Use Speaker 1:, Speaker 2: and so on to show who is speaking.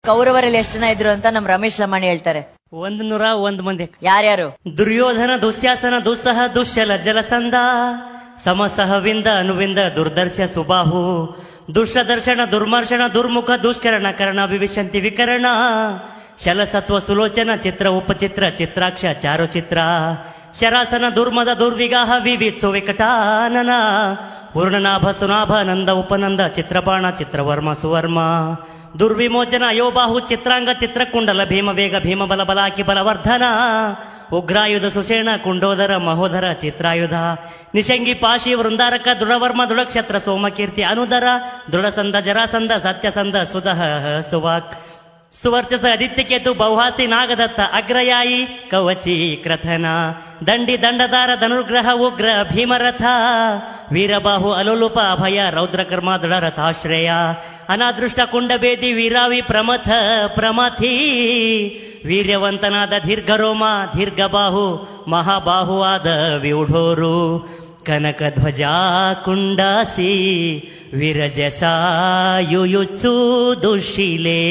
Speaker 1: ಕೌರವರಲ್ಲಿ ಎಷ್ಟು ಜನ ಇದ್ರು ಅಂತ ನಮ್ ರಮೇಶ್ ಲಮಾಣಿ ಹೇಳ್ತಾರೆ.
Speaker 2: 101 ಮಂದಿ.
Speaker 1: ಯಾರ್ಯಾರು?
Speaker 2: ದುರ್ಯೋಧನ, ದುಶ್ಯಾಸನ, ದುಸ್ಸಹ, ದುಶ್ಯಲ, ಜಲಸಂಧ, ಸಮಸಹವಿಂದ, ಅನುವಿಂದ, ದುರ್ದರ್ಶ, ಸುಬಾಹು, ದುಷ್ಟದರ್ಶನ, ದುರ್ಮರ್ಶನ, ದುರ್ಮುಖ, ದುಷ್ಕರಣ, ಕರ್ಣ, ವಿವಿಶಂತಿ, ವಿಕರಣ, ಶಲಸತ್ವ, ಸುಲೋಚನ, ಚಿತ್ರ, ಉಪಚಿತ್ರ, ಚಿತ್ರಾಕ್ಷ, ಚಾರುಚಿತ್ರ, ಶರಾಸನ, ದುರ್ಮದ, ದುರ್ವಿಗಾಹ, ವಿವಿತ್ಸು, ವಿಕಟಾನನ, ಪೂರ್ಣನಾಭ, ಸುನಾಭ, ನಂದ, ಉಪನಂದ, ಚಿತ್ರಬಾಣ, ಚಿತ್ರವರ್ಮ, ಸುವರ್ಮ, ದುರ್ವಿಮೋಚನ, ಯೋಬಾಹು, ಚಿತ್ರಾಂಗ, ಚಿತ್ರಕುಂಡಲ, ಭೀಮ ವೇಗ, ಭೀಮಬಲ, ಬಲಾಕಿ, ಬಲವರ್ಧನ, ಉಗ್ರಾಯುಧ, ಸುಷೇಣ, ಕುಂಡೋದರ, ಮಹೋದರ, ಚಿತ್ರಾಯುಧ, ನಿಶಂಗಿ, ಪಾಶಿ, ವೃಂದಾರಕ, ದೃಢವರ್ಮ, ದೃಢಕ್ಷತ್ರ, ಸೋಮಕೀರ್ತಿ, ಅನುದರ, ದೃಢಸಂದ, ಜರಾಸಂದ, ಸತ್ಯಸಂದ, ಸುದಹ, ಸುವಾಕ್, ಸುವರ್ಚಸ, ಆದಿತ್ಯಕೇತು, ಬೌಹಾಸಿ, ನಾಗದತ್ತ, ಅಗ್ರಯಾಯಿ, ಕವಚಿ, ಕ್ರಥನ, ದಂಡಿ, ದಂಡದಾರ, ಧನುರ್ಗ್ರಹ, ಉಗ್ರ, ಭೀಮರಥ, ವೀರಬಾಹು, ಅಲೋಲುಪ, ಅಭಯ, ರೌದ್ರಕರ್ಮ, ದೃಢರಥಾಶ್ರಯ, ಅನಾದೃಷ್ಟ, ಕುಂಡಬೇದಿ, ವೀರಾವಿ, ಪ್ರಮಥ, ಪ್ರಮಥಿ, ವೀರ್ಯವಂತನಾದ ದೀರ್ಘರೋಮ, ದೀರ್ಘಬಾಹು, ಮಹಾಬಾಹುವಾದ ವ್ಯೂಢೋರು, ಕನಕಧ್ವಜ, ಕುಂಡಾಸಿ, ವಿರಜಸ, ಯುಯುತ್ಸು, ದುಶಿಲೆ.